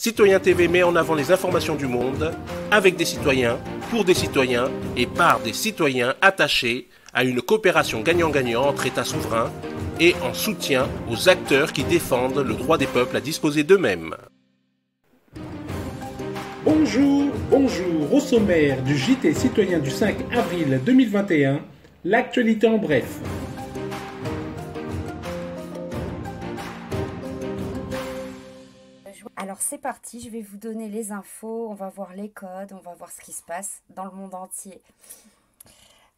Citoyen TV met en avant les informations du monde, avec des citoyens, pour des citoyens et par des citoyens attachés à une coopération gagnant-gagnant entre États souverains et en soutien aux acteurs qui défendent le droit des peuples à disposer d'eux-mêmes. Bonjour, au sommaire du JT citoyen du 5 avril 2021, l'actualité en bref. Alors c'est parti, je vais vous donner les infos, on va voir les codes, on va voir ce qui se passe dans le monde entier.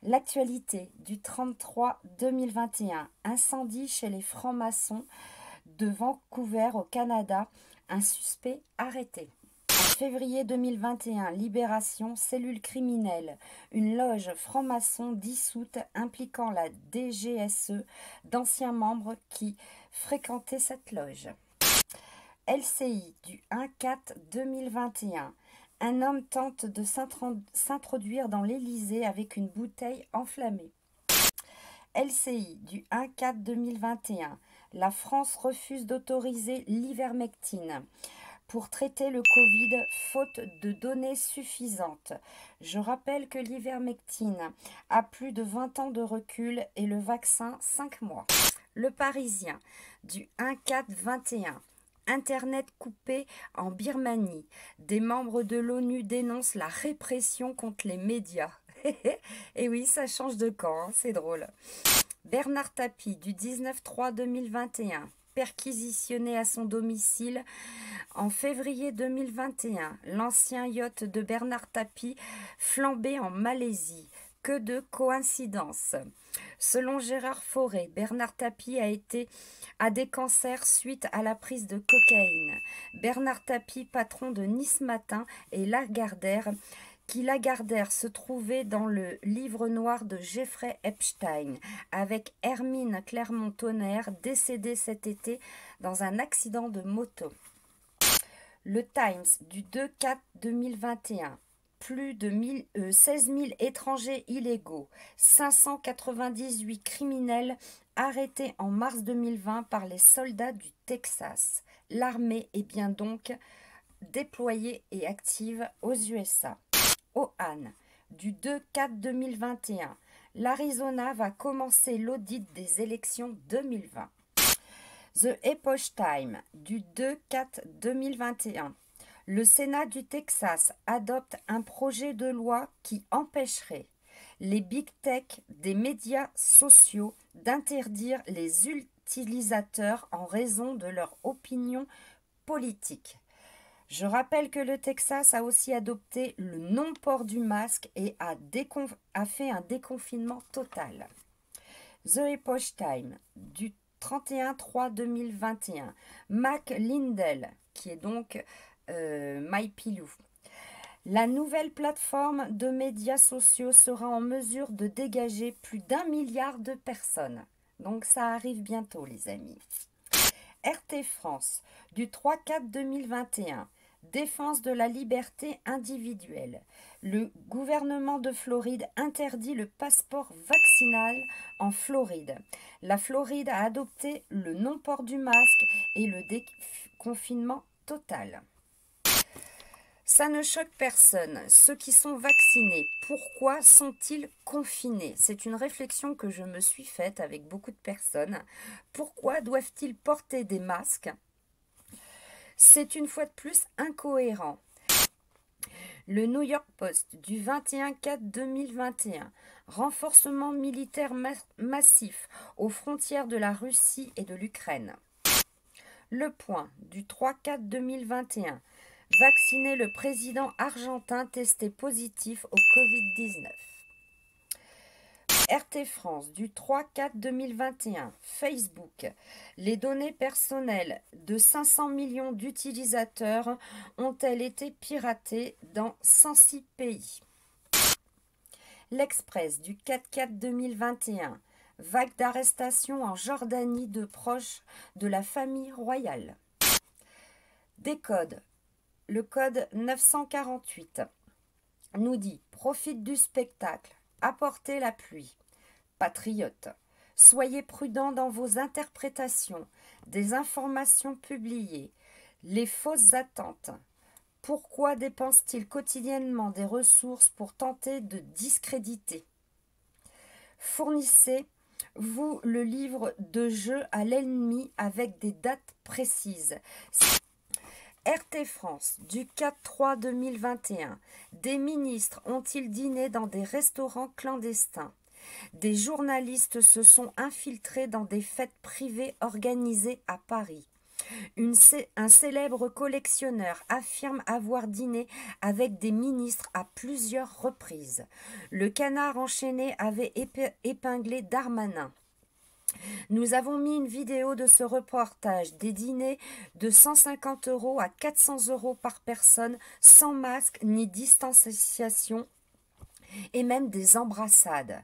L'actualité du 33-2021, incendie chez les francs-maçons de Vancouver au Canada, un suspect arrêté. En février 2021, Libération, cellule criminelle, une loge franc-maçon dissoute impliquant la DGSE, d'anciens membres qui fréquentaient cette loge. LCI du 1-4-2021. Un homme tente de s'introduire dans l'Élysée avec une bouteille enflammée. LCI du 1-4-2021. La France refuse d'autoriser l'ivermectine pour traiter le Covid, faute de données suffisantes. Je rappelle que l'ivermectine a plus de 20 ans de recul et le vaccin 5 mois. Le Parisien du 1-4-21. Internet coupé en Birmanie. Des membres de l'ONU dénoncent la répression contre les médias. Et oui, ça change de camp, hein, c'est drôle. Bernard Tapie, du 19-3-2021, perquisitionné à son domicile en février 2021. L'ancien yacht de Bernard Tapie flambé en Malaisie. Que de coïncidences. Selon Gérard Fauré, Bernard Tapie a des cancers suite à la prise de cocaïne. Bernard Tapie, patron de Nice Matin, et Lagardère, se trouvait dans le livre noir de Jeffrey Epstein, avec Hermine Clermont-Tonnerre, décédée cet été dans un accident de moto. Le Times du 2-4-2021. Plus de 16 000 étrangers illégaux, 598 criminels arrêtés en mars 2020 par les soldats du Texas. L'armée est bien donc déployée et active aux USA. Au Han, du 2-4-2021, l'Arizona va commencer l'audit des élections 2020. The Epoch Times, du 2-4-2021. Le Sénat du Texas adopte un projet de loi qui empêcherait les big tech des médias sociaux d'interdire les utilisateurs en raison de leur opinion politique. Je rappelle que le Texas a aussi adopté le non-port du masque et a fait un déconfinement total. The Epoch Times du 31-3-2021. Mac Lindell, qui est donc MyPillow. La nouvelle plateforme de médias sociaux sera en mesure de dégager plus d'1 milliard de personnes. Donc ça arrive bientôt, les amis. RT France, du 3-4-2021. Défense de la liberté individuelle. Le gouvernement de Floride interdit le passeport vaccinal en Floride. La Floride a adopté le non-port du masque et le déconfinement total. Ça ne choque personne. Ceux qui sont vaccinés, pourquoi sont-ils confinés? C'est une réflexion que je me suis faite avec beaucoup de personnes. Pourquoi doivent-ils porter des masques? C'est une fois de plus incohérent. Le New York Post du 21-4-2021. Renforcement militaire massif aux frontières de la Russie et de l'Ukraine. Le Point du 3-4-2021. Vacciner le président argentin testé positif au Covid-19. RT France du 3-4-2021. Facebook. Les données personnelles de 500 millions d'utilisateurs ont-elles été piratées dans 106 pays. L'Express du 4-4-2021. Vague d'arrestations en Jordanie de proches de la famille royale. Des codes. Le code 948 nous dit « Profite du spectacle, apportez la pluie. Patriote, soyez prudents dans vos interprétations des informations publiées. Les fausses attentes. Pourquoi dépense-t-il quotidiennement des ressources pour tenter de discréditer? Fournissez-vous le livre de jeu à l'ennemi avec des dates précises. RT France, du 4-3-2021. Des ministres ont-ils dîné dans des restaurants clandestins? Des journalistes se sont infiltrés dans des fêtes privées organisées à Paris. Un célèbre collectionneur affirme avoir dîné avec des ministres à plusieurs reprises. Le Canard enchaîné avait épinglé Darmanin. Nous avons mis une vidéo de ce reportage, des dîners de 150 € à 400 € par personne, sans masque ni distanciation, et même des embrassades.